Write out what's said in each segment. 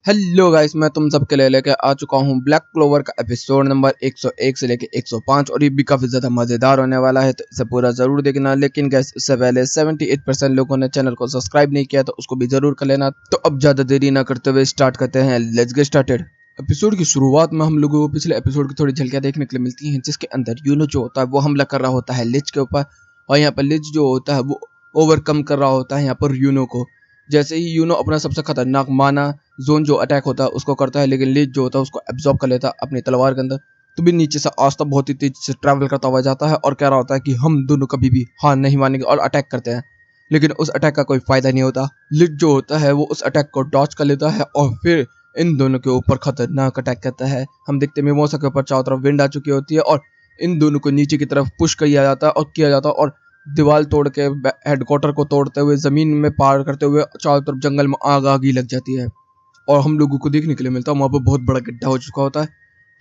Hello guys, मैं तुम सबके लिए लेके आ चुका हूँ ब्लैक क्लोवर का एपिसोड नंबर 101 से लेके 105 और ये भी काफी ज्यादा मजेदार होने वाला है, तो इसे पूरा जरूर देखना। लेकिन गाइस, इससे पहले 78% लोगों ने चैनल को सब्सक्राइब नहीं किया, तो उसको भी जरूर कर लेना। तो अब ज्यादा देरी ना करते हुए स्टार्ट करते हैं। Let's get started. एपिसोड की शुरुआत में हम लोगों को पिछले एपिसोड की थोड़ी झलकियां देखने के लिए मिलती हैं, जिसके अंदर यूनो जो होता है वो हमला कर रहा होता है लिच के ऊपर, और यहाँ पर लिच जो होता है वो ओवरकम कर रहा होता है यहाँ पर यूनो को। जैसे ही यूनो अपना सबसे खतरनाक माना जोन जो अटैक होता है उसको करता है, लेकिन लीच जो होता है उसको एब्जॉर्ब कर लेता है अपनी तलवार के अंदर। तो भी नीचे से आस्ता बहुत ही तेज से ट्रैवल करता हुआ जाता है और कह रहा होता है कि हम दोनों कभी भी हार नहीं मानेंगे, और अटैक करते हैं। लेकिन उस अटैक का कोई फायदा नहीं होता। लिच जो होता है वो उस अटैक को डॉच कर लेता है और फिर इन दोनों के ऊपर खतरनाक अटैक करता है। हम देखते हैं मिमोसा के ऊपर चारों तरफ विंड आ चुकी होती है और इन दोनों को नीचे की तरफ पुश किया जाता है और दीवार तोड़ के हेडक्वार्टर को तोड़ते हुए जमीन में पार करते हुए चारों तरफ जंगल में आग आगी लग जाती है। और हम लोगों को देखने के लिए मिलता है वहाँ पर बहुत बड़ा गड्ढा हो चुका होता है।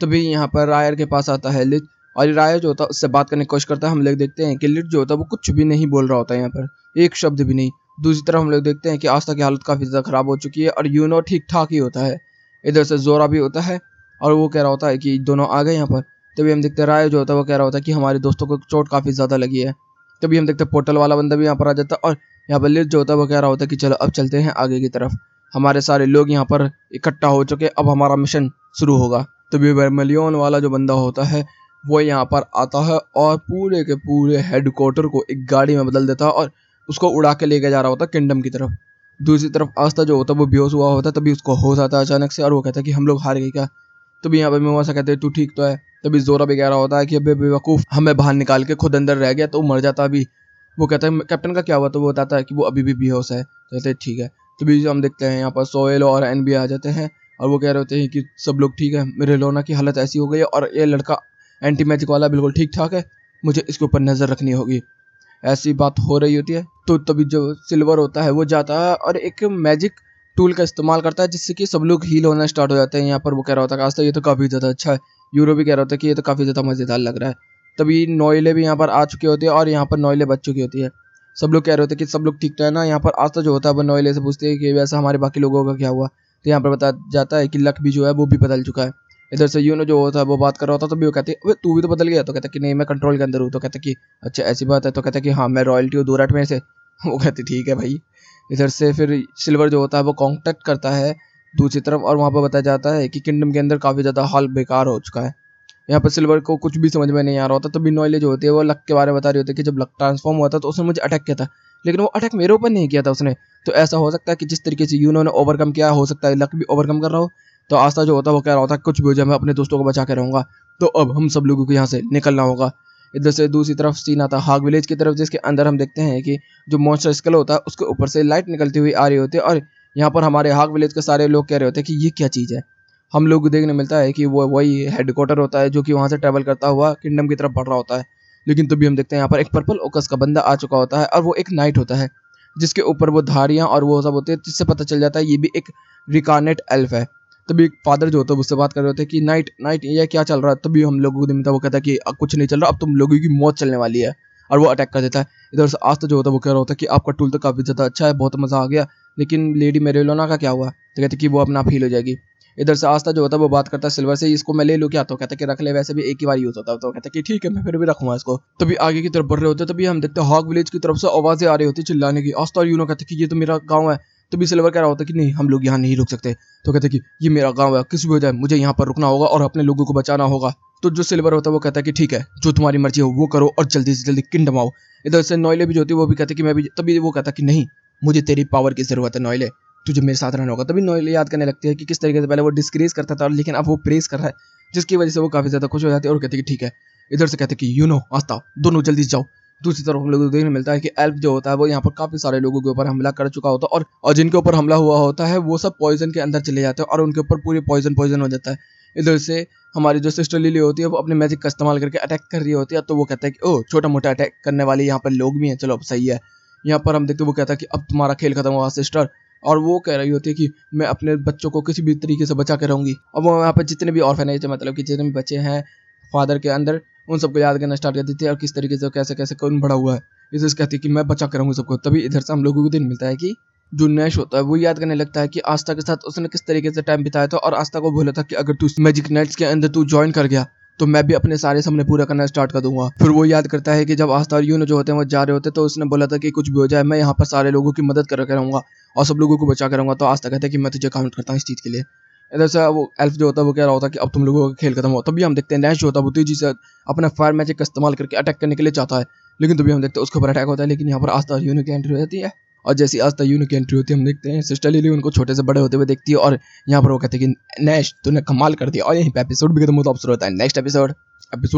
तभी यहाँ पर रायर के पास आता है लिच, और रायर जो होता है उससे बात करने की कोशिश करता है। हम लोग देखते हैं कि लिच जो होता है वो कुछ भी नहीं बोल रहा होता है, यहाँ पर एक शब्द भी नहीं। दूसरी तरफ हम लोग देखते हैं कि आस्था की हालत काफी ज्यादा खराब हो चुकी है और यूनो ठीक ठाक ही होता है। इधर से जोरा भी होता है और वो कह रहा होता है कि दोनों आ गए यहाँ पर। तभी हम देखते हैं रायर जो होता है वो कह रहा होता है कि हमारे दोस्तों को चोट काफी ज्यादा लगी है। तभी हम देखते हैं पोर्टल वाला बंदा भी यहाँ पर आ जाता है और यहाँ पर लिच जो होता है वो कह रहा होता है कि चलो अब चलते हैं आगे की तरफ, हमारे सारे लोग यहाँ पर इकट्ठा हो चुके, अब हमारा मिशन शुरू होगा। तभी वर्मिलियन वाला जो बंदा होता है वो यहाँ पर आता है और पूरे के पूरे हेडक्वार्टर को एक गाड़ी में बदल देता है और उसको उड़ा के लेके जा रहा होता है किंगडम की तरफ। दूसरी तरफ आस्था जो होता है वो बेहोश हुआ होता है। तभी उसको होश आता है अचानक से और वो कहता है कि हम लोग हार गए क्या। तभी यहाँ पर मिमोसा कहते हैं तू ठीक तो है। तभी जोरा भी कह रहा होता है कि अबे बेवकूफ, हमें बाहर निकाल के खुद अंदर रह गया तो मर जाता अभी। वो कहता है कैप्टन का क्या हुआ, तो वो बताता है कि वो अभी भी बेहोश है। कहते हैं ठीक है। तो बीच हम देखते हैं यहाँ पर सोहेल और एन भी आ जाते हैं और वो कह रहे होते हैं कि सब लोग ठीक है, मेरे लोना की हालत ऐसी हो गई है और ये लड़का एंटी मैजिक वाला बिल्कुल ठीक ठाक है, मुझे इसके ऊपर नजर रखनी होगी। ऐसी बात हो रही होती है तो तभी जो सिल्वर होता है वो जाता है और एक मैजिक टूल का इस्तेमाल करता है जिससे कि सब लोग हील होना स्टार्ट हो जाते हैं। यहाँ पर वो कह रहा होता है आस्था ये तो काफ़ी ज़्यादा अच्छा है। यूरो भी कह रहा होता है कि ये तो काफ़ी ज़्यादा मज़ेदार लग रहा है। तभी नोइले भी यहाँ पर आ चुकी होती है और यहाँ पर नोइले बच चुकी होती है। सब लोग कह रहे होते हैं कि सब लोग ठीक तो है ना। यहाँ पर आस्था जो होता है वो नोइले से पूछते हैं कि वैसा हमारे बाकी लोगों का क्या हुआ। तो यहाँ पर बता जाता है कि लक भी जो है वो भी बदल चुका है। इधर से यूनो जो होता है वो बात कर रहा होता, तो भी वो कहते हैं तू भी तो बदल गया। तो कहता है कि नहीं, मैं कंट्रोल के अंदर हूँ। तो कहता है कि अच्छा ऐसी बात है। तो कहता है कि हाँ, मैं रॉयल्टी हूँ दूरट में से। वो कहते ठीक है भाई। इधर से फिर सिल्वर जो होता है वो कांटेक्ट करता है दूसरी तरफ और वहाँ पर बताया जाता है कि किंगडम के अंदर काफ़ी ज़्यादा हाल बेकार हो चुका है। यहाँ पर सिल्वर को कुछ भी समझ में नहीं आ रहा होता। तभी नॉइले जो होती है वो लक के बारे में बता रही होती है कि जब लक ट्रांसफॉर्म हुआ था तो उसने मुझे अटैक किया था, लेकिन वो अटैक मेरे ऊपर नहीं किया था उसने। तो ऐसा हो सकता है कि जिस तरीके से यूनो ने ओवरकम किया, हो सकता है लक भी ओवरकम कर रहा हो। तो आस्था जो होता है वो कह रहा होता है कुछ भी हो जाए मैं अपने दोस्तों को बचा के रहूंगा। तो अब हम सब लोगों को यहाँ से निकलना होगा। इधर से दूसरी तरफ सीन आता है हाग विलेज की तरफ, जिसके अंदर हम देखते हैं कि जो मॉन्स्टर स्केल होता है उसके ऊपर से लाइट निकलती हुई आ रही होती है और यहाँ पर हमारे हाग विलेज के सारे लोग कह रहे होते हैं कि ये क्या चीज़ है। हम लोग को देखने मिलता है कि वो वही हेडक्वार्टर होता है जो कि वहाँ से ट्रैवल करता हुआ किंगडम की तरफ बढ़ रहा होता है। लेकिन तभी हम देखते हैं यहाँ पर एक पर्पल ओकस का बंदा आ चुका होता है और वो एक नाइट होता है जिसके ऊपर वो धारियाँ और वो सब होते हैं, जिससे पता चल जाता है ये भी एक रिकार्नेट एल्फ है। तभी एक फादर जो होता है उससे बात कर रहे होते हैं कि नाइट नाइट ये क्या चल रहा है। तभी हम लोगों को मिलता है वो कहता है कि अब कुछ नहीं चल रहा, अब तुम लोगों की मौत चलने वाली है, और वो अटैक कर देता है। इधर से आस्था जो होता है वो कह रहा होता है कि आपका टूल तो काफ़ी ज़्यादा अच्छा है, बहुत मज़ा आ गया, लेकिन लेडी मेरेलोना का क्या हुआ। तो कहते कि वो अपना फील हो जाएगी। इधर से आस्था जो होता है वो बात करता है सिल्वर से, इसको मैं ले लूँ क्या। तो कहता है कि रख ले, वैसे भी एक ही बार यूज होता है। तो कहता है कि ठीक है, मैं फिर भी रखूंगा इसको। तभी आगे की तरफ बढ़ रहे होते हैं, तभी हम देखते हैं हॉग विलेज की तरफ से आवाजें आ रही होती है चिल्लाने की। आस्था और यूनो कहते हैं कि ये तो मेरा गाँव है। तभी सिल्वर कह रहा होता है कि नहीं, हम लोग यहाँ नहीं रुक सकते। तो कहते हैं कि ये मेरा गाँव है, किसी भी वजह मुझे यहाँ पर रुकना होगा और अपने लोगों को बचाना होगा। तो जो सिल्वर होता है वो कहता है कि ठीक है, जो तुम्हारी मर्जी हो वो करो और जल्दी से जल्दी किंगडम आओ। इधर से नॉइले भी जो होती है वो भी कहते हैं कि मैं भी। तभी वो कहता है कि नहीं, मुझे तेरी पावर की जरूरत है नॉइले, तुझे मेरे साथ रहना होगा। तभी नोएल याद करने लगती है कि किस तरीके से पहले वो डिस्क्रेज करता था लेकिन अब वो प्रेस कर रहा है, जिसकी वजह से वो काफी ज्यादा खुश हो जाती है और कहती है कि ठीक है। इधर से कहते हैं कि यूनो आस्था दोनों जल्दी से जाओ। दूसरी तरफ हम लोगों को देखने मिलता है कि एल्फ जो होता है वो यहाँ पर काफी सारे लोगों के ऊपर हमला कर चुका होता है और जिनके ऊपर हमला हुआ होता है वो सब पॉइजन के अंदर चले जाते हैं और उनके ऊपर पूरे पॉइजन हो जाता है। इधर से हमारी जो सिस्टर लिली होती है वो अपने मैजिक का इस्तेमाल करके अटैक कर रही होती है। तो वो कहता है कि ओ, छोटा मोटा अटैक करने वाले यहाँ पर लोग भी हैं, चलो अब सही है। यहाँ पर हम देखते हैं वो कहता है कि अब तुम्हारा खेल खत्म हुआ सिस्टर, और वो कह रही होती है कि मैं अपने बच्चों को किसी भी तरीके से बचा के रहूंगी। अब वो यहाँ पर जितने भी ऑर्फेनेज है, मतलब कि जितने भी बच्चे हैं फादर के अंदर, उन सबको याद करना स्टार्ट कर देती है और किस तरीके से कैसे कैसे कौन बड़ा हुआ है। इसे कहती है कि मैं बचा के रहूंगी सबको। तभी इधर से हम लोगों को दिन मिलता है कि जो नैश होता है वो याद करने लगता है कि आस्था के साथ उसने किस तरीके से टाइम बिताया था और आस्था को बोला था कि अगर तू मैजिक नाइट्स के अंदर तू ज्वाइन कर गया तो मैं भी अपने सारे सपने पूरा करना स्टार्ट कर दूंगा। फिर वो याद करता है कि जब आस्था और यूनो जो होते हैं वो जा रहे होते हैं तो उसने बोला था कि कुछ भी हो जाए मैं यहाँ पर सारे लोगों की मदद कर रहूंगा और सब लोगों को बचा कर रहूंगा। तो आस्था कहता है कि मैं तुझे काउंट करता हूँ इस चीज के लिए। इधर से वो एल्फ जो होता है वो कह रहा होता है कि अब तुम लोगों का खेल खत्म हो। तभी हम देखते हैं नैश जो होता है वो तेजी से अपना फायर मैजिक का इस्तेमाल करके अटैक करने के लिए चाहता है, लेकिन तभी हम देखते हैं उसके ऊपर अटैक होता है। लेकिन यहाँ पर आस्था और यूनो की एंट्री हो जाती है और जैसी आस्था यूनो की एंट्री होती है हम देखते हैं सिस्टर लिली उनको छोटे से बड़े होते हुए देखती है और यहाँ पर वो कहते हैं कि नैश तूने कमाल कर दिया। और यहीं पे एपिसोड भी खत्म होता होता है। नेक्स्ट एपिसोड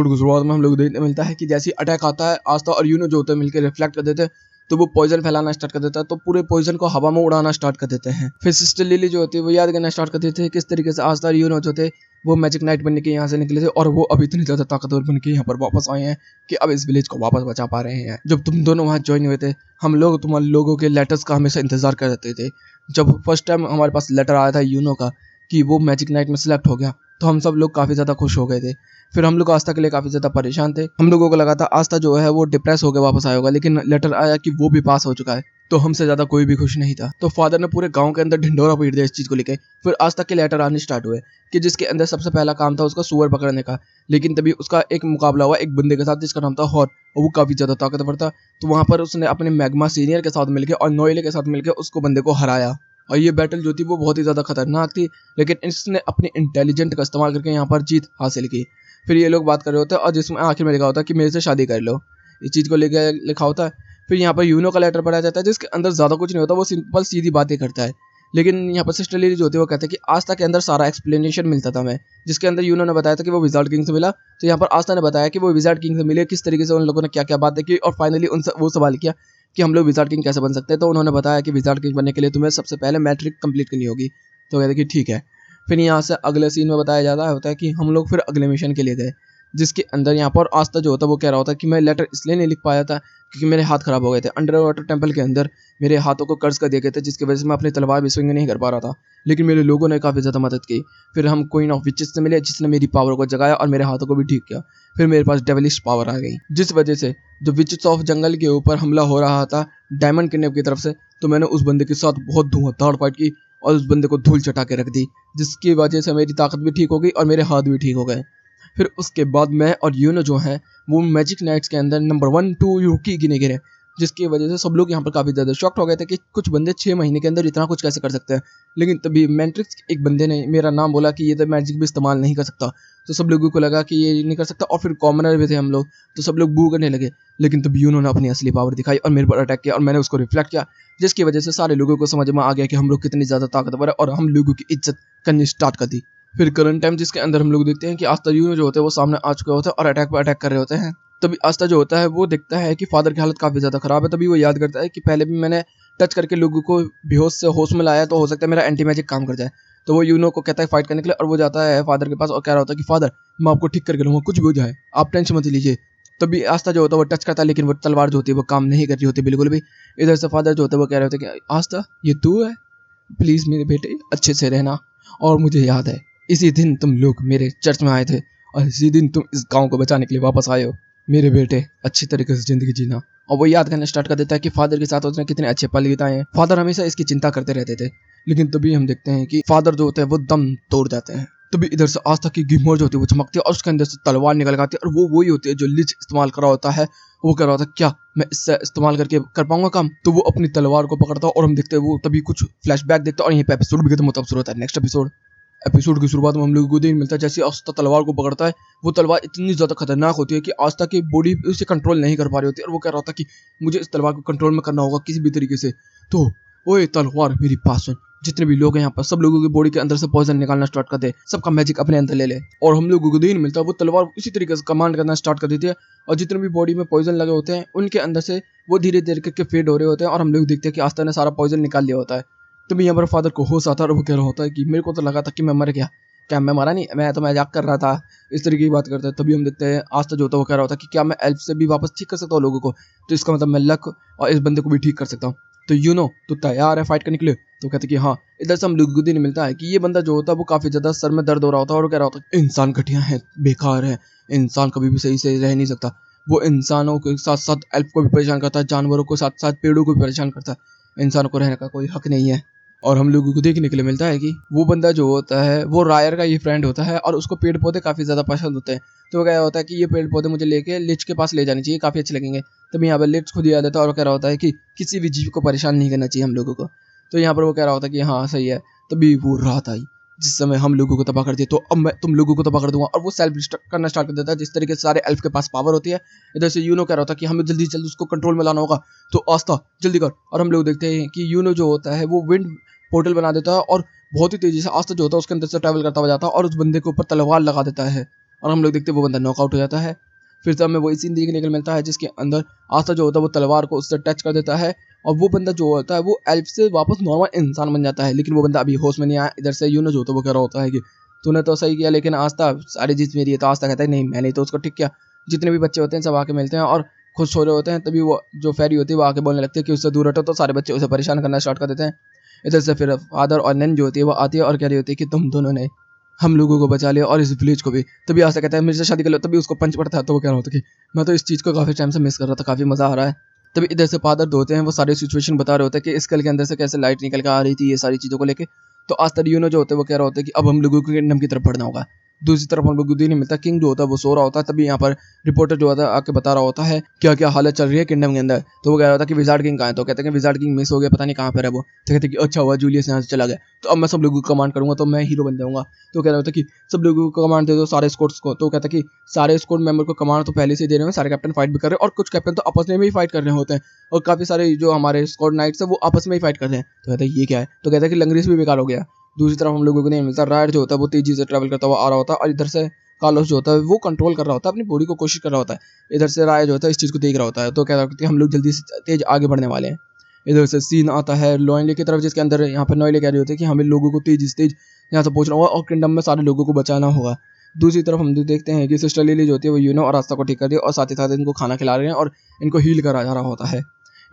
की शुरुआत में हम लोग देखने मिलता है कि जैसे अटैक आता है आस्था और यूनो जो होते हैं मिलकर रिफ्लेक्ट कर देते हैं तो वो पॉइजन फैलाना स्टार्ट कर देता है, तो पूरे पॉइजन को हवा में उड़ाना स्टार्ट कर देते हैं। फिर सिस्टर लिली जो होती है वो याद करना स्टार्ट कर देते हैं किस तरीके से आस्था और यूनो जो थे वो मैजिक नाइट बनने के यहाँ से निकले थे और वो अभी इतनी ज्यादा ताकतवर बन के यहाँ पर वापस आए हैं कि अब इस विलेज को वापस बचा पा रहे हैं। जब तुम दोनों वहाँ ज्वाइन हुए थे हम लोग तुम्हारे लोगों के लेटर्स का हमेशा इंतजार कर रहे थे। जब फर्स्ट टाइम हमारे पास लेटर आया था यूनो का कि वो मैजिक नाइट में सिलेक्ट हो गया तो हम सब लोग काफी ज्यादा खुश हो गए थे। फिर हम लोग आस्था के लिए काफी ज्यादा परेशान थे, हम लोगों को लगा था आस्था जो है वो डिप्रेस होकर वापस आया होगा, लेकिन लेटर आया कि वो भी पास हो चुका है तो हमसे ज्यादा कोई भी खुश नहीं था। तो फादर ने पूरे गांव के अंदर ढिंडोरा पीट दिया इस चीज को लेकर। फिर आस्था के लेटर आने स्टार्ट हुए कि जिसके अंदर सबसे पहला काम था उसका सुअर पकड़ने का, लेकिन तभी उसका एक मुकाबला हुआ एक बंदे के साथ जिसका नाम था हॉर और वो काफी ज्यादा ताकतवर था। तो वहां पर उसने अपने मैग्मा सीनियर के साथ मिलकर और नोएले के साथ मिलकर उसको बंदे को हराया और ये बैटल जो थी वो बहुत ही ज्यादा खतरनाक थी, लेकिन इसने अपने इंटेलिजेंट का इस्तेमाल करके यहाँ पर जीत हासिल की। फिर ये लोग बात कर रहे होते हैं और जिसमें आखिर में लिखा होता है कि मेरे से शादी कर लो, इस चीज को लेकर लिखा होता है। फिर यहाँ पर यूनो का लेटर पढ़ा जाता है जिसके अंदर ज्यादा कुछ नहीं होता, वो सिंपल सीधी बातें करता है। लेकिन यहाँ पर सिस्टर लिली जो होती है वो कहते हैं कि आस्था के अंदर सारा एक्सप्लेनेशन मिलता था हमें, जिसके अंदर यूनो ने बताया था कि वो विजार्ड किंग से मिला, तो यहाँ पर आस्था ने बताया कि वो विजार्ड किंग से मिले, किस तरीके से उन लोगों ने क्या क्या बातें की और फाइनली उनसे वो सवाल किया कि हम लोग विजार्ड किंग कैसे बन सकते हैं। तो उन्होंने बताया कि विजार्ड किंग बनने के लिए तुम्हें सबसे पहले मैट्रिक कंप्लीट करनी होगी। तो कहते कि ठीक है। फिर यहाँ से अगले सीन में बताया जाता होता है कि हम लोग फिर अगले मिशन के लिए गए, जिसके अंदर यहाँ पर आस्था जो होता है वो कह रहा होता है कि मैं लेटर इसलिए नहीं लिख पाया था क्योंकि मेरे हाथ खराब हो गए थे। अंडर वाटर टेम्पल के अंदर मेरे हाथों को कर्ज कर दिए गए थे जिसकी वजह से मैं अपनी तलवार भी स्विंग नहीं कर पा रहा था, लेकिन मेरे लोगों ने काफ़ी ज़्यादा मदद की। फिर हम क्वीन ऑफ विचेस से मिले जिसने मेरी पावर को जगाया और मेरे हाथों को भी ठीक किया। फिर मेरे पास डेविलिश पावर आ गई जिस वजह से जो विचेस ऑफ जंगल के ऊपर हमला हो रहा था डायमंड किडनैप की तरफ से, तो मैंने उस बंदे के साथ बहुत धुआंधार फाइट की और उस बंदे को धूल चटा के रख दी, जिसकी वजह से मेरी ताकत भी ठीक हो गई और मेरे हाथ भी ठीक हो गए। फिर उसके बाद मैं और यूनो जो है वो मैजिक नाइट्स के अंदर नंबर 1 2 यूकी गिने गिरे, जिसकी वजह से सब लोग यहाँ पर काफ़ी ज़्यादा शॉक्ड हो गए थे कि कुछ बंदे 6 महीने के अंदर इतना कुछ कैसे कर सकते हैं। लेकिन तभी मैट्रिक्स एक बंदे ने मेरा नाम बोला कि ये तो मैजिक भी इस्तेमाल नहीं कर सकता, तो सब लोगों को लगा कि ये नहीं कर सकता और फिर कॉमनर भी थे हम लोग तो सब लोग बू करने लगे। लेकिन तभी उन्होंने अपनी असली पावर दिखाई और मेरे पर अटैक किया और मैंने उसको रिफ्लेक्ट किया, जिसकी वजह से सारे लोगों को समझ में आ गया कि हम लोग कितनी ज़्यादा ताकतवर है और हम लोगों की इज्जत करनी स्टार्ट कर दी। फिर करंट टाइम जिसके अंदर हम लोग देखते हैं कि आस्था यूनो जो होते हैं वो सामने आ चुके होते हैं और अटैक पर अटैक कर रहे होते हैं। तभी आस्था जो होता है वो देखता है कि फादर की हालत काफ़ी ज़्यादा ख़राब है। तभी वो याद करता है कि पहले भी मैंने टच करके लोगों को बेहोश से होश में लाया, तो हो सकता है मेरा एंटी मैजिक काम कर जाए। तो वो यूनो को कहता है फाइट करने के लिए और वो जाता है फादर के पास और कह रहा होता है कि फादर मैं आपको ठीक करके लूँगा, कुछ भी हो जाए आप टेंशन मत लीजिए। तभी आस्था जो होता है वो टच करता है लेकिन वो तलवार जो होती है वो काम नहीं कर रही होती बिल्कुल भी। इधर से फादर जो होता है वो कह रहे होते हैं कि आस्था ये तू है, प्लीज़ मेरे बेटे अच्छे से रहना। और मुझे याद है इसी दिन तुम लोग मेरे चर्च में आए थे और इसी दिन तुम इस गांव को बचाने के लिए वापस आए हो। मेरे बेटे अच्छी तरीके से जिंदगी जीना। और वो याद करना स्टार्ट कर देता है कि फादर के साथ उसने कितने अच्छे पल बिताए हैं। फादर हमेशा इसकी चिंता करते रहते थे, लेकिन तभी हम देखते हैं कि फादर जो होते हैं वो दम तोड़ जाते हैं। तभी इधर से आस्था की गिमोर जो होती है वो चमकती है और उसके अंदर से तलवार निकल आती है और वो वही होती है जो लिच इस्तेमाल कर रहा होता है। वो कह रहा होता है क्या मैं इससे इस्तेमाल करके कर पाऊंगा काम, तो वो अपनी तलवार को पकड़ता है और हम देखते हैं वो तभी कुछ फ्लैशबैक देखते हैं और यहीं पे एपिसोड भी खत्म होता है। नेक्स्ट एपिसोड की शुरुआत में हम लोगों को देख मिलता है जैसे आस्था तलवार को पकड़ता है, वो तलवार इतनी ज़्यादा खतरनाक होती है कि आस्था की बॉडी उसे कंट्रोल नहीं कर पा रही होती है और वो कह रहा था कि मुझे इस तलवार को कंट्रोल में करना होगा किसी भी तरीके से। तो ओए तलवार मेरी पास सुन, जितने भी लोग हैं यहाँ पर सब लोगों की बॉडी के अंदर से पॉइजन निकालना स्टार्ट कर दे, सबका मैजिक अपने अंदर ले ले। और हम लोगों को देख मिलता है वो तलवार इसी तरीके से कमांड करना स्टार्ट कर देती है और जितने भी बॉडी में पॉइजन लगे होते हैं उनके अंदर से वो धीरे धीरे करके फेड हो रहे होते हैं और हम लोग देखते हैं कि आस्था ने सारा पॉइजन निकाल लिया होता है। तभी यहाँ पर फादर को होश आता है और वो कह रहा होता है कि मेरे को तो लगा था कि मैं मर गया, क्या मैं मरा नहीं, मैं तो मजाक कर रहा था, इस तरीके की बात करता है। तभी हम देखते हैं आस्था जो होता है वो कह रहा होता है कि क्या मैं एल्फ से भी वापस ठीक कर सकता हूँ लोगों को, तो इसका मतलब मैं लक और इस बंदे को भी ठीक कर सकता हूँ। तो यूनो तो तैयार है फाइट करने के लिए, तो कहते कि हाँ। इधर से हम लोगों को दिन मिलता है कि ये बंदा जो होता है वो काफी ज्यादा सर में दर्द हो रहा होता है और कह रहा होता है इंसान घटिया है, बेकार है, इंसान कभी भी सही से रह नहीं सकता। वो इंसानों के साथ साथ एल्फ को भी परेशान करता है, जानवरों के साथ साथ पेड़ों को भी परेशान करता है। इंसान को रहने का कोई हक नहीं है। और हम लोगों को देखने के लिए मिलता है कि वो बंदा जो होता है वो रायर का ये फ्रेंड होता है और उसको पेड़ पौधे काफ़ी ज़्यादा पसंद होते हैं। तो क्या होता है कि ये पेड़ पौधे मुझे लेके लिच के पास ले जाने चाहिए, काफ़ी अच्छे लगेंगे। तभी यहाँ पर लिच खुद ही आ जाता है और कह रहा होता है कि किसी भी जीव को परेशान नहीं करना चाहिए हम लोगों को। तो यहाँ पर वो कह रहा होता है कि हाँ सही है। तभी वो रात आई जिस समय हम लोगों को तबाह कर दिया, तो अब मैं तुम लोगों को तबाह कर दूंगा। और वो सेल्फ डिस्ट्रक्ट करना स्टार्ट कर देता है। जिस तरीके से सारे एल्फ के पास पावर होती है, इधर से यूनो कह रहा होता है कि हमें जल्दी से जल्दी उसको कंट्रोल में लाना होगा, तो आस्था जल्दी कर। और हम लोग देखते हैं कि यूनो जो होता है वो विंड पोर्टल बना देता है और बहुत ही तेजी से आस्था जो होता है उसके अंदर से ट्रैवल करता हुआ जाता है और उस बंदे के ऊपर तलवार लगा देता है। और हम लोग देखते हैं वो बंदा नॉकआउट हो जाता है। फिर से हमें वही सीन देखने को मिलता है जिसके अंदर आस्था जो होता है वो तलवार को उससे टच कर देता है और वो बंदा जो होता है वो एल्फ से वापस नॉर्मल इंसान बन जाता है। लेकिन वो बंदा अभी होश में नहीं आया। इधर से यूनो जो होता है वो कह रहा होता है कि तूने तो सही किया, लेकिन आस्था सारी जीत मेरी है। तो आस्था कहता है नहीं, मैंने तो उसको ठीक किया। जितने भी बच्चे होते हैं सब आके मिलते हैं और खुश हो रहे होते हैं। तभी वो जो फेरी होती है वो आके बोलने लगती है कि उससे दूर हटो, तो सारे बच्चे उसे परेशान करना स्टार्ट कर देते हैं। इधर से फिर फादर और नैन जो होती है वो आती है और कह रही होती है कि तुम दोनों ने हम लोगों को बचा लिया और इस विलेज को भी। तभी आस्था कहता है मेरे से शादी कर लो। तभी उसको पंच पड़ता है। तो वो कह रहा होता है कि मैं तो इस चीज़ को काफ़ी टाइम से मिस कर रहा था, काफ़ी मज़ा आ रहा है। तभी इधर से फादर जो होते हैं वो सारे सिचुएशन बता रहे होते हैं कि इस कल के अंदर से कैसे लाइट निकल के आ रही थी, ये सारी चीज़ों को लेके। तो आस्था यूनो जो होते हैं वो कह रहा होता है कि अब हम लोगों को किंगडम की तरफ बढ़ना होगा। दूसरी तरफ हम लोग को नहीं मिलता, किंग जो होता है वो सो रहा होता है। तभी यहाँ पर रिपोर्टर जो होता है आके बता रहा होता है क्या क्या हालत चल रही है किंगडम के अंदर। तो वो कह रहा होता है कि विजार्ड किंग कहाँ है। तो कहते हैं कि विजार्ड किंग मिस हो गया, पता नहीं कहाँ पर है वो। तो कहते हैं कि अच्छा हुआ जूलियस यहाँ से चला गया, तो अब मैं सब लोगों को कमांड करूंगा, तो मैं हीरो बन जाऊंगा। तो कह रहा होता है कि सब लोगों को कमांड दे दो सारे स्क्वाड्स को। तो कहता है कि सारे स्क्वाड मेंबर को कमांड तो पहले से दे रहे हैं, सारे कैप्टन फाइट भी कर रहे हैं और कुछ कैप्टन तो आपस में भी फाइट कर रहे होते हैं और काफी सारे जो हमारे स्क्वाड नाइट्स है वो आपस में ही फाइट कर रहे हैं। तो कहता है ये क्या है। तो कहता है कि लंगरिस भी बेकार हो गया। दूसरी तरफ हम लोगों को नहीं मिलता, रायर जो होता है वो तेजी से ट्रैवल करता हुआ आ रहा होता है और इधर से कार्लोस जो होता है वो कंट्रोल कर रहा होता है, अपनी बॉडी को कोशिश कर रहा होता है। इधर से राय जो होता है इस चीज़ को देख रहा होता है। तो कह रहा होता है कि हम लोग जल्दी से तेज आगे बढ़ने वाले हैं। इधर से सीन आता है नोएले की तरफ, जिसके अंदर यहाँ पर नोएले कह रही होती है कि हमें लोगों को तेज से तेज यहाँ से पहुंचना होगा और किंगडम में सारे लोगों को बचाना होगा। दूसरी तरफ हम देखते हैं कि सिस्टर लिली जो होती है वो यूनो और रास्ता को ठीक कर दी और साथ ही साथ इनको खाना खिला रहे हैं और इनको हील करा जा रहा होता है।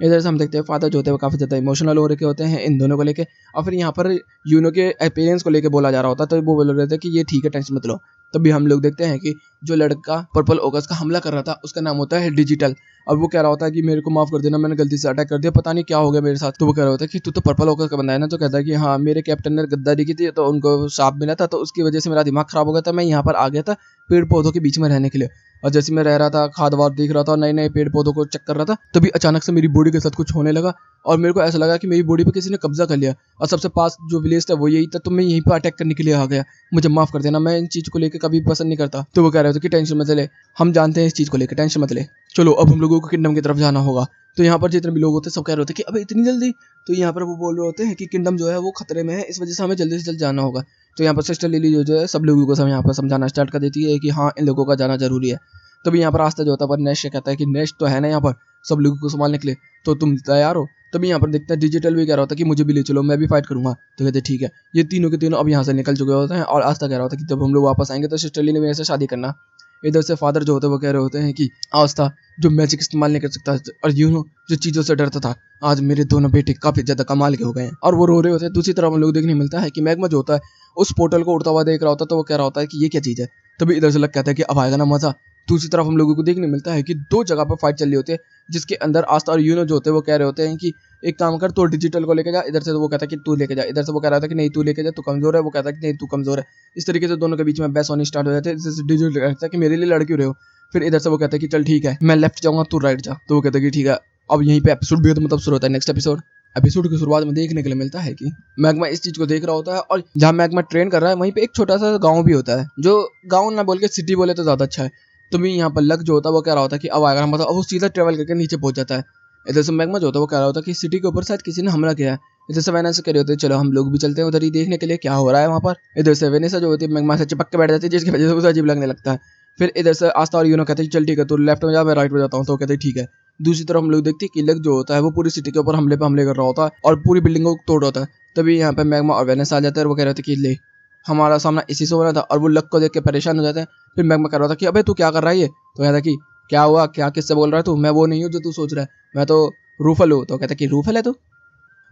इधर से हम देखते हैं फादर जो होते हैं वो काफ़ी ज़्यादा इमोशनल हो रखे होते हैं इन दोनों को लेके। और फिर यहाँ पर यूनो के अपीयरेंस को लेके बोला जा रहा होता है। तो वो बोल रहे थे कि ये ठीक है, टेंशन मत लो। तभी हम लोग देखते हैं कि जो लड़का पर्पल ओगस का हमला कर रहा था उसका नाम होता है डिजिटल। और वो कह रहा होता है कि मेरे को माफ कर देना, मैंने गलती से अटैक कर दिया, पता नहीं क्या हो गया मेरे साथ। तो वो कह रहा होता है कि तू तो पर्पल ओगस का बंदा है ना। तो कहता है कि हाँ, मेरे कैप्टन ने गद्दारी की थी तो उनको श्राप मिला था, तो उसकी वजह से मेरा दिमाग खराब हो गया था। मैं यहाँ पर आ गया था पेड़ पौधों के बीच में रहने के लिए। और जैसे मैं रह रहा था, खाद वाद देख रहा था, नए नए पेड़ पौधों को चेक कर रहा था, तभी अचानक से मेरी बॉडी के साथ कुछ होने लगा और मेरे को ऐसा लगा कि मेरी बॉडी पे किसी ने कब्जा कर लिया और सबसे पास जो विलेज था वो यही था। तो मैं यहीं पर अटैक करने के लिए आ गया, मुझे माफ कर देना, मैं इन चीज़ को लेकर कभी पसंद नहीं करता। तो वो कह रहे थे कि टेंशन मत ले, हम जानते हैं इस चीज़ को लेकर, टेंशन मत ले, चलो अब हम लोगों को किंगडम की तरफ जाना होगा। तो यहाँ पर जितने भी लोग होते हैं सब कह रहे होते हैं कि अबे इतनी जल्दी। तो यहाँ पर वो बोल रहे होते हैं कि किंगडम जो है वो खतरे में है, इस वजह से हमें जल्दी से जल्द जाना होगा। तो यहाँ पर सिस्टर लिली जो है सब लोगों को सब यहाँ पर समझाना स्टार्ट कर देती है कि हाँ, इन लोगों का जाना जरूरी है। तभी यहाँ पर रास्ता जो होता है पर नेश कहता है कि नेश तो है ना यहाँ पर सब लोगों को संभालने के लिए, तो तुम तैयार हो। तभी यहाँ पर देखते हैं डिजिटल भी कह रहा होता है कि मुझे भी ले चलो, मैं भी फाइट करूंगा। तो कहते ठीक है। ये तीनों के तीनों अब यहाँ से निकल चुके होते हैं और आस्था कह रहा होता है कि जब हम लोग वापस आएंगे तो सिस्टर लिली मेरे से शादी करना। इधर से फादर जो होते हैं वो कह रहे होते हैं कि आस्था जो मैजिक इस्तेमाल नहीं कर सकता और यूनो जो चीज़ों से डरता था, आज मेरे दोनों बेटे काफ़ी ज़्यादा कमाल के हो गए हैं और वो रो रहे होते हैं। दूसरी तरफ हम लोग देखने मिलता है कि मैग्मा जो होता है उस पोर्टल को उड़ता हुआ देख रहा होता है। तो वो कह रहा होता है कि ये क्या चीज़ है। तभी इधर से लग कहता है कि अब आएगा ना मज़ा। दूसरी तरफ हम लोगों को देखने मिलता है कि दो जगह पर फाइट चल रही होती है, जिसके अंदर आस्था और यूनो जो होते हैं वो कह रहे होते हैं कि एक काम कर, तो डिजिटल को लेके जा। इधर से तो वो कहता है कि तू लेके जा, इधर से वो कह रहा था कि नहीं तू लेके जा, तू कमजोर है। वो कहता है कि नहीं तू कमजोर है। इस तरीके से दोनों के बीच में बहस होनी स्टार्ट हो जाती है। जैसे डिजिटल कहता है कि मेरे लिए लड़ क्यों रहे हो। फिर इधर से वो कहता है कि चल ठीक है, मैं लेफ्ट जाऊंगा, तू राइट जा। तो वो कहता है कि ठीक है। अब यहीं पे एपिसोड भी मतलब शुरू होता है। नेक्स्ट एपिसोड की शुरुआत में देखने के लिए मिलता है कि मैग्मा इस चीज को देख रहा होता है और जहाँ मैग्मा ट्रेन कर रहा है वहीं पे एक छोटा सा गाँव भी होता है, जो गाँव ना बोल के सिटी बोले तो ज्यादा अच्छा है। तो भी यहाँ पर लक जो होता है वो कह रहा होता है कि अब आएगा, मतलब अब वो सीधा ट्रेवल करके नीचे पहुंच जाता है। इधर से मैग्मा जो होता है वो कह रहा होता है कि सिटी के ऊपर शायद किसी ने हमला किया है। इधर से वेनेसा कह रहे होते हैं चलो हम लोग भी चलते हैं उधर ही देखने के लिए क्या हो रहा है वहाँ पर। इधर से वेनेसा जो होती है मैग्मा से चिपक के बैठ जाती है, जिसकी वजह से उसे अजीब लगने लगता है। फिर इधर से आस्था और यूनो कहते हैं चल ठीक है, तो लेफ्ट में जा, मैं राइट में जाता हूँ। तो कहते हैं ठीक है। दूसरी तरफ हम लोग देखते हैं कि लक जो होता है वो पूरी सिटी के ऊपर हमले कर रहा होता है और पूरी बिल्डिंग को तोड़ होता है। तभी यहाँ पे मैग्मा और वेनेसा आ जाता है और वो कह रहे थे कि ले हमारा सामना इसी से हो रहा था, और वो लक को देख के परेशान हो जाते हैं। फिर मैग्मा कह रहा था कि अबे तू क्या कर रहा है ये। तो कहता कि क्या हुआ, क्या किससे बोल रहा है तू, मैं वो नहीं हूँ जो तू सोच रहा है, मैं तो रूफल हूँ। तो कहता कि रूफल है तू।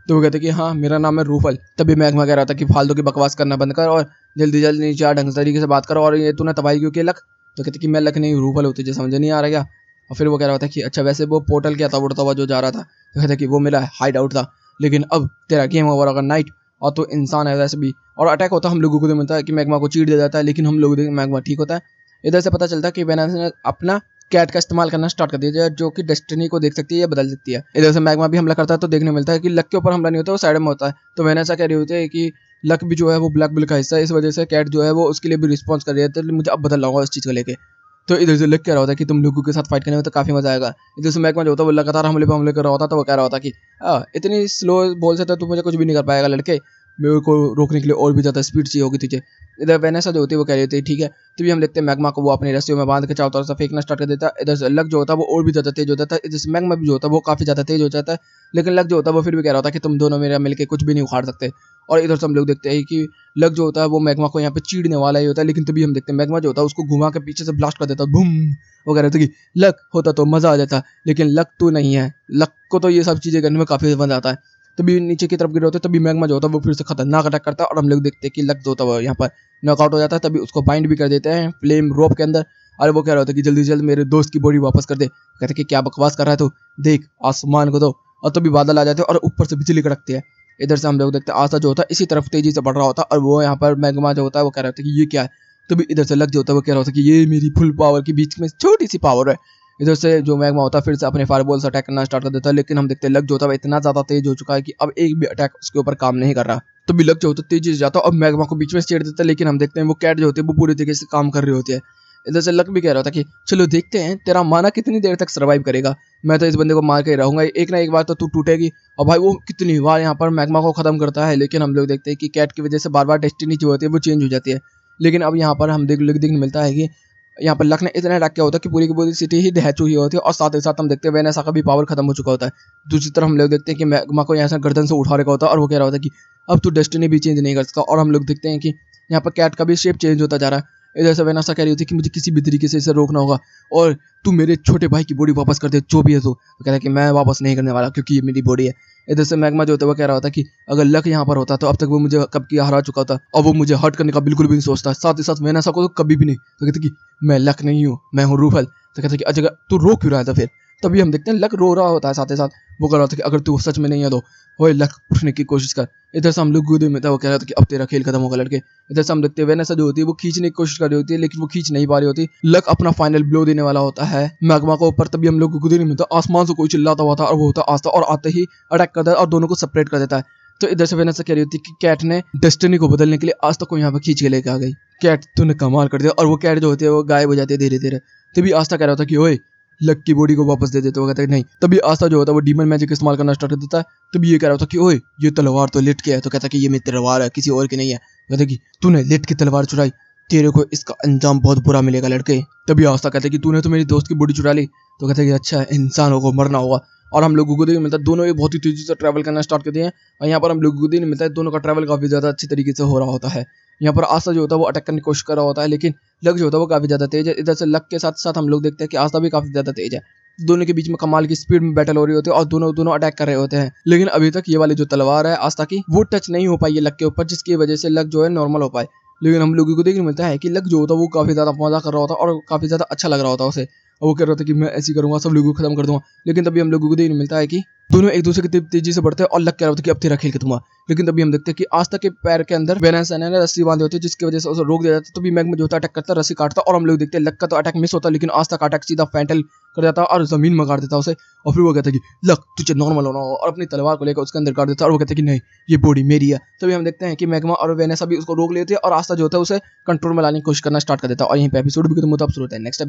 तो वो कहते कि हाँ मेरा नाम है रूफल। तभी मैग्मा कह रहा था कि फालतू की बकवास करना बंद कर और जल्दी जल्दी नीचे आ, ढंग से तरीके से बात करो, और ये तूने तबाही क्यों किया लक। तो कहते कि मैं लक नहीं रूफल होती, जो समझ नहीं आ रहा क्या। और फिर वो कह रहा था कि अच्छा वैसे वो पोर्टल क्या था उड़ता हुआ जो जा रहा था। तो कहता कि वो मेरा हाइड आउट था। लेकिन अब तेरा गेम ओवर अगर नाइट और तो इंसान है वैसे भी और अटैक होता है हम लोगों को मिलता है कि मैग्मा को चीड़ दे जाता है, लेकिन हम लोग मैग्मा ठीक होता है। इधर से पता चलता है कि वेनस ने अपना कैट का इस्तेमाल करना स्टार्ट कर दिया जो कि डेस्टिनी को देख सकती है या बदल सकती है। इधर से मैग्मा भी हमला करता है तो देखने मिलता है कि लक के ऊपर हमला नहीं होता, वो साइड में होता है। तो वेनसा कह रही होती है कि लक भी जो है वो ब्लैक बिल का हिस्सा है, इस वजह से कैट जो है वो उसके लिए भी रिस्पॉन्स कर रही है, तो मुझे अब बदल लाऊंगा इस चीज़ को लेके। तो इधर से लक कह रहा होता है कि तुम लोगों के साथ फाइट करने में तो काफी मजा आएगा। इधर से मैग्मा जो होता है वो लगातार हमले पे हमले कर रहा होता, तो वो कह रहा होता कि इतनी स्लो बोल से तो तू मुझे कुछ भी नहीं कर पाएगा लड़के, मेरे को रोकने के लिए और भी ज्यादा स्पीड चाहिए होगी तुझे। इधर वेनेसा जो होती है वो कह रही होती है ठीक है। तभी हम देखते हैं मैग्मा को वो अपनी रस्सियों में बांध के चारों तरफ से फेंकना स्टार्ट कर देता है। इधर से लक जो होता है वो और भी ज्यादा तेज हो जाता है, इधर से मैग्मा भी जो होता है वो काफी ज्यादा तेज हो जाता है। लेकिन लक जो होता है वो फिर भी कह रहा होता है कि तुम दोनों मेरा मिलकर कुछ भी नहीं उखाड़ सकते। और इधर से हम लोग देखते हैं कि लक जो होता है वो मैग्मा को यहाँ पे चीड़ने वाला ही होता है, लेकिन तभी हम देखते हैं मैग्मा जो होता है उसको घुमा के पीछे से ब्लास्ट कर देता है, बूम। वो कह रहे थे कि लक होता तो मजा आ जाता, लेकिन लक तो नहीं है, लक को तो ये सब चीजें करने में काफी मजा आता है। तभी नीचे की तरफ गिरे होते तभी मैग्मा जो होता है वो फिर से खतरनाक अटैक करता है और हम लोग देखते हैं कि लक जो होता है वो यहाँ पर नॉकआउट हो जाता है। तभी उसको बाइंड भी कर देते हैं फ्लेम रोप के अंदर। और वो कह रहा होता है कि जल्दी से जल्दी मेरे दोस्त की बॉडी वापस कर दे। कहते कि क्या बकवास कर रहा है तू, देख आसमान को तो। और तभी बादल आ जाते हैं और ऊपर से बिजली कड़कती है। इधर से हम लोग देखते हैं आस्था जो होता है इसी तरफ तेजी से बढ़ रहा होता है और वो यहाँ पर मैग्मा जो होता है वो कह रहा होता है कि ये क्या है। तभी इधर से लक जो होता है वो कह रहा होता है कि ये मेरी फुल पावर के बीच में छोटी सी पावर है। इधर से जो मैग्मा होता है फिर से अपने फायरबॉल से अटैक करना स्टार्ट कर देता है, लेकिन हम देखते हैं लक जो होता है इतना ज्यादा तेज हो चुका है कि अब एक भी अटैक उसके ऊपर काम नहीं कर रहा। तो भी लक जो होता है तेजी से जाता है और मैग्मा को बीच में छेड़ देता है, लेकिन हम देखते हैं वो कैट जो होती है वो पूरी तरीके से काम कर रही होती है। इधर से लक भी कह रहा था कि चलो देखते हैं तेरा माना कितनी देर तक सर्वाइव करेगा, मैं तो इस बंदे को मार के रहूंगा, एक ना एक बार तो तू टूटेगी। और भाई वो कितनी बार यहाँ पर मैग्मा को खत्म करता है, लेकिन हम लोग देखते हैं कि कैट की वजह से बार बार डेस्टिनी जो होती है वो चेंज हो जाती है। लेकिन अब यहाँ पर हम देखने मिलता है कि यहाँ पर लक ने इतना अटैक किया होता है कि पूरी की पूरी सिटी ही ढह चुकी होती है और साथ ही साथ हम देखते हैं वेनेसा का भी पावर खत्म हो चुका होता है। दूसरी तरफ हम लोग देखते हैं कि मैग्मा को यहाँ से गर्दन से उठा रखा होता है और वो कह रहा होता है कि अब तू डेस्टिनी भी चेंज नहीं कर सकता। और हम लोग देखते हैं कि यहाँ पर कैट का भी शेप चेंज होता जा रहा है। इधर से वेनेसा कह रही होती है कि मुझे किसी भी तरीके से इसे रोकना होगा और तू मेरे छोटे भाई की बॉडी वापस कर दे जो भी है। तो कहता है कि मैं वापस नहीं करने वाला क्योंकि ये मेरी बॉडी है। इधर से मैग्मा जो होता है वो कह रहा होता है कि अगर लक यहाँ पर होता तो अब तक वो मुझे कब की हरा चुका था और वो मुझे हर्ट करने का बिल्कुल भी नहीं सोचता। साथ ही साथ वेनेसा को तो कभी भी नहीं। तो कहते कि मैं लक नहीं हूँ, मैं हूँ रूफल। तो कहते कि अच्छा तू रो क्यों रहा था फिर। तभी हम देखते हैं लक रो रहा होता है, साथ ही साथ वो कह रहा था कि अगर तू सच में नहीं है तो वो लक उठने की कोशिश कर। इधर से हम लोग गुदे में था, वो कह रहा था कि अब तेरा खेल खत्म होगा लड़के। इधर से हम देखते हैं वेनेसा जो होती है वो खींचने की कोशिश कर रही होती है, लेकिन वो खींच नहीं पा रही होती। लक अपना फाइनल ब्लो देने वाला होता है मैग्मा को ऊपर। तभी हम लोग को गुदे नहीं मिलता, आसमान से कोई चिल्लाता हुआ था और वो होता आस्था और आते ही अटैक करता है और दोनों को सेपरेट कर देता है। तो इधर से वेनेसा कह रही होती है कि कैट ने डेस्टिनी को बदलने के लिए आस्था को यहाँ पर खींच के लेके आ गई। कैट तूने कमाल कर दिया। और वो कैट जो होती है वो गायब हो जाती है धीरे धीरे। तभी आस्था कह रहा था कि ओए लक की बॉडी को वापस दे देते। वो कहता है नहीं। तभी आस्था जो होता है वो डीमन मैजिक इस्तेमाल करना स्टार्ट कर देता है। तभी ये कह रहा था कि ओए ये तलवार तो लिट के है। तो कहता है कि ये मेरी तलवार है, किसी और की नहीं है। कहता है कि तूने लिट की तलवार चुराई, तेरे को इसका अंजाम बहुत बुरा मिलेगा लड़के। तभी आस्था कहता है कि तूने तो मेरी दोस्त की बॉडी चुरा ली। तो कहता है कि अच्छा इंसानों को मरना होगा। और हम लोगों को देखने मिलता है दोनों ये बहुत ही तेजी से ट्रैवल करना स्टार्ट कर दिए हैं और यहाँ पर हम लोगों को देखने मिलता है दोनों का ट्रैवल काफी ज्यादा अच्छी तरीके से हो रहा होता है। यहाँ पर आस्था जो होता है वो अटैक करने की कोशिश कर रहा होता है, लेकिन लक जो होता है वो काफी ज्यादा तेज है। इधर से लक के साथ साथ हम लोग देखते हैं कि आस्था भी काफी ज्यादा तेज है। दोनों के बीच में कमाल की स्पीड में बैटल हो रही होती है और दोनों अटैक कर रहे होते हैं। लेकिन अभी तक ये वाली जो तलवार है आस्था की वो टच नहीं हो पाई है लक के ऊपर, जिसकी वजह से लक जो है नॉर्मल हो पाए। लेकिन हम लोगों को देखने मिलता है कि लक जो होता है वो काफी ज्यादा मजा कर रहा होता है और काफी ज्यादा अच्छा लग रहा होता है उसे। और वो कह रहा था कि मैं ऐसी करूंगा सब लोगों को खत्म कर दूंगा। लेकिन तभी हम लोगों को देखने मिलता है कि दोनों एक दूसरे की तेजी से बढ़ते हैं और लक कह रहा था कि अब तेरा खेल खत्म हुआ। लेकिन तभी हम देखते हैं कि आस्था के पैर के अंदर वेनेसा ने रस्सी बांधी होती है, जिसकी वजह से उसे रोक दिया जाता है। तभी मैग्मा जो होता है अटैक करता है, रस्सी काटता है और हम लोग देखते हैं लक का तो अटैक मिस होता है, लेकिन आस्था का अटैक सीधा फैंटल कर जाता है और जमीन में गाड़ देता है उसे। और फिर वो कहता है कि लक तुझे नॉर्मल होना होगा और अपनी तलवार को लेकर उसके अंदर गाड़ देता है और वो कहता है कि नहीं ये बॉडी मेरी है। तभी हम देखते हैं कि मैग्मा और वेनेसा भी उसको रोक लेते हैं और आस्था जो होता है उसे कंट्रोल में लाने की कोशिश करना स्टार्ट कर देता है। और यहीं पे एपिसोड भी खत्म होता है। अब शुरू होता है नेक्स्ट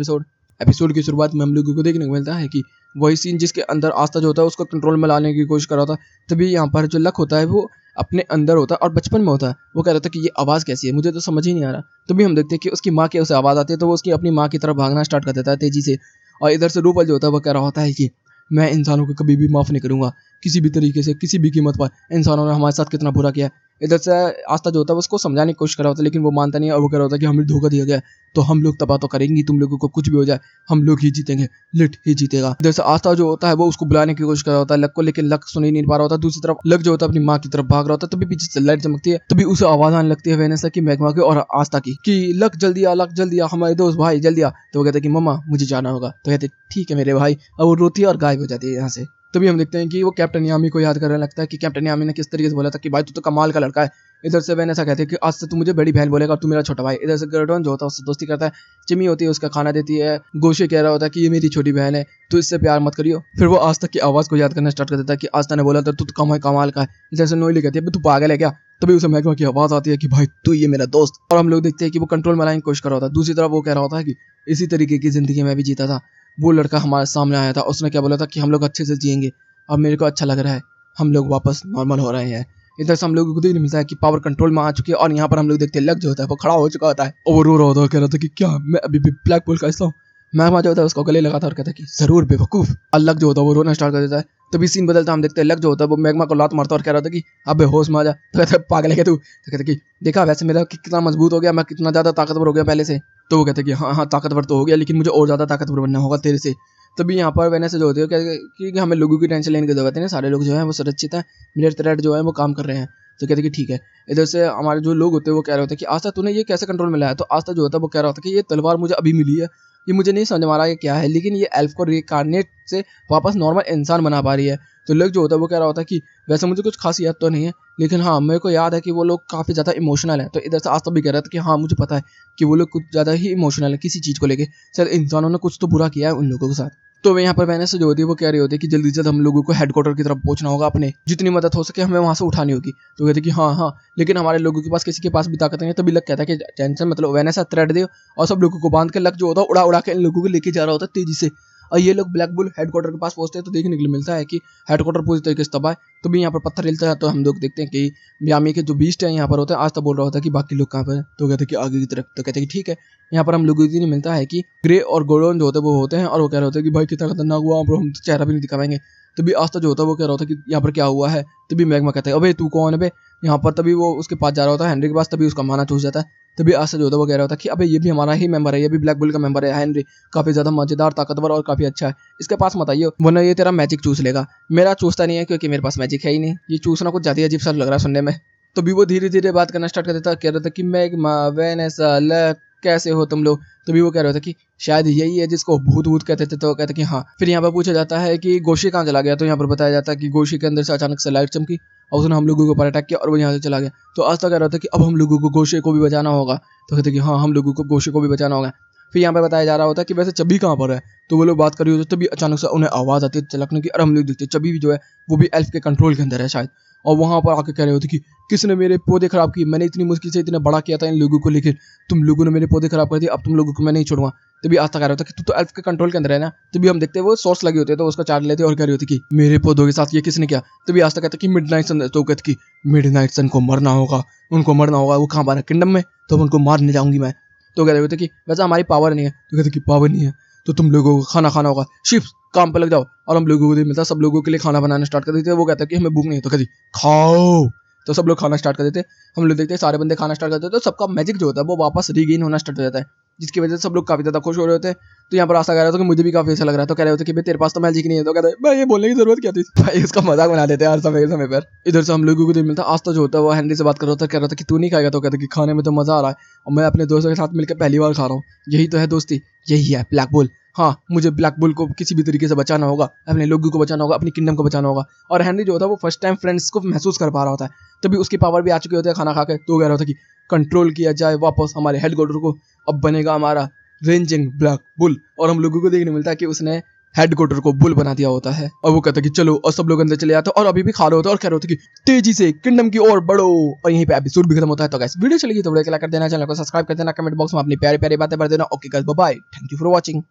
एपिसोड की शुरुआत में हम लोगों को देखने को मिलता है कि वही सीन जिसके अंदर आस्था जो होता है उसको कंट्रोल में लाने की कोशिश कर रहा था। तभी यहाँ पर जो लक होता है वो अपने अंदर होता है और बचपन में होता है। वो कह रहा था कि ये आवाज़ कैसी है, मुझे तो समझ ही नहीं आ रहा। तभी हम देखते हैं कि उसकी माँ की उसे आवाज़ आती है, तो वो उसकी अपनी माँ की तरफ भागना स्टार्ट कर देता है तेजी से। और इधर से रूपल जो होता है वो कह रहा होता है कि मैं इंसानों को कभी भी माफ़ नहीं करूँगा, किसी भी तरीके से किसी भी कीमत पर। इंसानों ने हमारे साथ कितना बुरा किया। इधर से आस्था जो होता है उसको समझाने की कोशिश कर रहा होता है, लेकिन वो मानता नहीं है और वो कह रहा होता है कि हमें धोखा दिया गया, तो हम लोग तबाह तो करेंगे, तुम लोगों को कुछ भी हो जाए हम लोग ही जीतेंगे, लिट ही जीतेगा। इधर से आस्था जो होता है वो उसको बुलाने की कोशिश कर रहा होता है लक को, लेकिन लक सुन ही नहीं पा रहा होता। दूसरी तरफ लक जो होता है अपनी माँ की तरफ भाग रहा होता है। तभी पीछे से लाइट चमकती है। तभी उसे आवाज आने लगती है वेनेसा की, मैग्मा की और आस्था की कि लक जल्दी आ, लक जल्दी आ, हमारे दोस्त भाई जल्दी आ। तो वो कहते हैं कि मम्मा मुझे जाना होगा। तो कहते ठीक है मेरे भाई। अब वो रोती है और गायब हो जाती है यहाँ से। तभी हम देखते हैं कि वो कैप्टन यामी को याद करने लगता है कि कैप्टन यामी ने किस तरीके से बोला था कि भाई तू तो कमाल का लड़का है। इधर से वैन ऐसा कहते हैं कि आज से तू मुझे बड़ी बहन बोलेगा और तू मेरा छोटा भाई। इधर से गर्डन जो होता है उससे दोस्ती करता है, चिमी होती है उसका खाना देती है, गोशे कह रहा होता है कि ये मेरी छोटी बहन है तो इससे प्यार मत करियो। फिर वो आस्था की आवाज़ को याद करना स्टार्ट कर देता है कि आस्था ने बोला था तू तो कमाल का है। इधर से नोएली कहती है तू पागल है क्या। तभी उसे मैग्मा की आवाज़ आती है कि भाई तू ये मेरा दोस्त। और हम लोग देखते हैं कि वो कंट्रोल में लाने की कोशिश कर रहा होता है। दूसरी तरफ वो कह रहा होता है कि इसी तरीके की ज़िंदगी मैं भी जीता था, वो लड़का हमारे सामने आया था, उसने क्या बोला था कि हम लोग अच्छे से जिएंगे। अब मेरे को अच्छा लग रहा है, हम लोग वापस नॉर्मल हो रहे हैं। इधर से हम लोगों को देखने मिलता है कि पावर कंट्रोल में आ चुकी है और यहाँ पर हम लोग देखते हैं लग जो होता है वो खड़ा हो चुका होता है और वो रो रहा होता है, कह रहा था कि क्या मैं अभी भी ब्लैक बुल का हिस्सा हूँ। मैग्मा जो होता है उसको गले लगाता है और कहता है कि जरूर बेवकूफ। अलग जो होता है वो रोना स्टार्ट कर देता है। तभी सीन बदलता है, हम देखते हैं लग जो होता है वो मैग्मा को लात मारता है और कह रहा था कि अबे होश में आ जा। तो कहता है पागल है क्या तू। तो कहता है कि देखा वैसे मेरा कितना मजबूत हो गया, मैं कितना ज्यादा ताकतवर हो गया पहले से। तो वो कहते हैं कि हाँ हाँ ताकतवर तो हो गया लेकिन मुझे और ज्यादा ताकतवर बनना होगा तेरे से। तभी यहाँ पर वेनेस जो होती है कि हमें लोगों की टेंशन लेने की जरूरत नहीं, सारे लोग जो हैं वो सुरक्षित हैं, मिलिट्री थ्रेड जो है वो काम कर रहे हैं। तो कहते हैं कि ठीक है। इधर से हमारे जो लोग होते हैं वो कह रहे होते हैं कि आस्था तूने ये कैसे कंट्रोल में लाया। तो आस्था जो होता है वो कह रहा होता है कि ये तलवार मुझे अभी मिली है, ये मुझे नहीं समझ में आ रहा है क्या है, लेकिन ये एल्फ को रिकार्नेट से वापस नॉर्मल इंसान बना पा रही है। तो लग जो होता है वो कह रहा होता है कि वैसे मुझे कुछ खास याद तो नहीं है लेकिन हाँ मेरे को याद है कि वो लोग काफ़ी ज़्यादा इमोशनल है। तो इधर से आस्था भी कह रहा था कि हाँ मुझे पता है कि वो लोग कुछ ज़्यादा ही इमोशनल है किसी चीज़ को लेके, शायद इंसानों ने कुछ तो बुरा किया है उन लोगों के साथ। तो यहाँ पर मैंने से जो होती है वो कह रही होती है कि जल्दी से जल्द हम लोगों को हेडक्वार्टर की तरफ पहुंचना होगा, अपने जितनी मदद हो सके हमें वहां से उठानी होगी। तो कहते कि हाँ हाँ लेकिन हमारे लोगों के पास किसी के पास भी ताकत नहीं है। तभी लग कहता है कि टेंशन मतलब वैनेसा थ्रेड दे और सब लोगों को बांध के लग जो होता है उड़ा उड़ा के इन लोगों को लेके जा रहा होता है तेजी से। और ये लोग ब्लैक बुल हेडक्वार्टर के पास पहुंचते हैं तो देखने के लिए मिलता है कि हेडक्वार्टर पूरी तरीके से तबाह है। तो भी यहाँ पर पत्थर हिलता है तो हम लोग देखते हैं कि यामी के जो बीस्ट है यहाँ पर होते हैं। आज तक बोल रहा होता है कि बाकी लोग कहाँ पर हैं। तो कहते हैं कि आगे की तरफ। तो कहते हैं कि ठीक है। यहाँ पर हम लोगों को नहीं मिलता है कि ग्रे और गोल्डन जो होते हैं वो होते हैं और वो कह रहे होते हैं कि भाई कितना खतरनाक हुआ ब्रो, हम तो चेहरा भी नहीं दिखा पाएंगे। तभी आस्था जो होता है वो कह रहा होता है कि यहाँ पर क्या हुआ है। तभी मैग्मा कहता है अबे तू कौन है बे यहाँ पर। तभी वो उसके पास जा रहा होता है हेनरी के पास, तभी उसका माना चूस जाता है। तभी आस्था जो होता है वो कह रहा होता है कि अबे ये भी हमारा ही मेंबर है, ये भी ब्लैक बुल का मेंबर है हेनरी, काफी ज्यादा मजेदार ताकतवर और काफी अच्छा है, इसके पास मत आइए वरना ये तेरा मैजिक चूस लेगा। मेरा चूसता नहीं है क्योंकि मेरे पास मैजिक है ही नहीं, ये चूसना कुछ ज्यादा अजीब सा लग रहा है सुनने में। तो भी वो धीरे धीरे बात करना स्टार्ट कर देता, कह रहा था कि मैग्मा वेनेसा लक कैसे हो तुम लोग। तभी वो कह रहा था कि शायद यही है जिसको भूत भूत कहते थे। तो कहते कि हाँ। फिर यहाँ पर पूछा जाता है कि गोशी कहाँ चला गया। तो यहाँ पर बताया जाता है कि गोशी के अंदर से अचानक से लाइट चमकी और उसने हम लोगों के ऊपर अटैक किया और वो यहाँ से चला गया। तो आज तक कह रहा था कि अब हम लोगों को गोशे को भी बचाना होगा। तो कहते कि हाँ हम लोगों को गोशे को भी बचाना होगा। फिर यहाँ पे बताया जा रहा होता है कि वैसे चबी कहाँ पर है। तो वो लोग बात कर रही होती है तभी अचानक से उन्हें आवाज़ आती है चलकने की और हम लोग देखते चबी भी जो है वो भी एल्फ के कंट्रोल के अंदर है शायद। और वहाँ पर आके कह रहे होते कि किसने मेरे पौधे खराब किए, मैंने इतनी मुश्किल से इतना बड़ा किया था इन लोगों को लेकर, तुम लोगों ने मेरे पौधे खराब कर दिए, अब तुम लोगों को मैं नहीं छोड़ूंगा। तभी आस्था कह रहा था कि तू तो एल्फ के कंट्रोल के अंदर है ना। तभी हम देखते हैं वो सोर्स लगी होती है तो उसको चाट लेते और कह रही होती कि मेरे पौधों के साथ ये किसने किया। तभी आस्था कहता कि मिडनाइट सन। तो कहती कि मिडनाइट सन को मरना होगा, उनको मरना होगा, वो कहाँ पर है किंगडम में, तो उनको मारने जाऊंगी मैं। तो कह रहे होते कि वैसे हमारी पावर नहीं है। तो कहते कि पावर नहीं है तो तुम लोगों को खाना खाना होगा, शिफ्ट काम पे लग जाओ। और हम लोगों को मिलता सब लोगों के लिए खाना बनाना स्टार्ट कर देते हैं। वो कहता है कि हमें भूख नहीं है। तो कहती खाओ। तो सब लोग खाना स्टार्ट कर देते हैं। हम लोग देखते हैं सारे बंदे खाना स्टार्ट कर देते हैं तो सबका मैजिक जो होता है वो वापस रीगेन होना स्टार्ट हो जाता है, जिसकी वजह से सब लोग काफी ज्यादा खुश हो रहे होते हैं। तो यहाँ पर आशा कह रहा था कि मुझे भी काफी अच्छा लग रहा है। तो कह रहे होते कि भाई तेरे पास तो मैजिक नहीं है। तो कहते हैं भाई ये बोलने की जरूरत क्या थी, भाई इसका मजाक बना देते हैं हर समय समय पर। इधर से हम लोगों को नहीं मिलता। आस्था जो होता है वो हेनरी से बात कर रहा था, कह रहा था कि तू नहीं खाएगा। तो कहता कि खाने में तो मजा आ रहा है और मैं अपने दोस्तों के साथ मिलकर पहली बार खा रहा हूँ, यही तो है दोस्ती, यही है ब्लैक बुल। हाँ मुझे ब्लैक बुल को किसी भी तरीके से बचाना होगा, अपने लोगों को बचाना होगा, अपनी किंगडम को बचाना होगा। और हेनरी जो होता है वो फर्स्ट टाइम फ्रेंड्स को महसूस कर पा रहा होता है, तभी उसकी पावर भी आ चुकी होती है खाना खा के। तो कह रहा था कि कंट्रोल किया जाए वापस हमारे हेडक्वार्टर को, अब बनेगा हमारा रेंजिंग ब्लैक बुल। और हम लोगों को देखने मिलता है कि उसने हेडक्वार्टर को बुल बना दिया होता है। और वो कहता है कि चलो, और सब लोग अंदर चले जाते हैं और अभी भी खा रहे होते हैं और कह रहे होते हैं कि तेजी से किंगडम की ओर बढ़ो। और यहीं पे एपिसोड भी खत्म होता है। तो गाइस वीडियो चलेगी तो वीडियो को लाइक कर देना, चैनल को सब्सक्राइब कर देना, कमेंट बॉक्स में अपनी प्यारी प्यारी बातें भर देना। Okay guys bye bye, thank you for watching.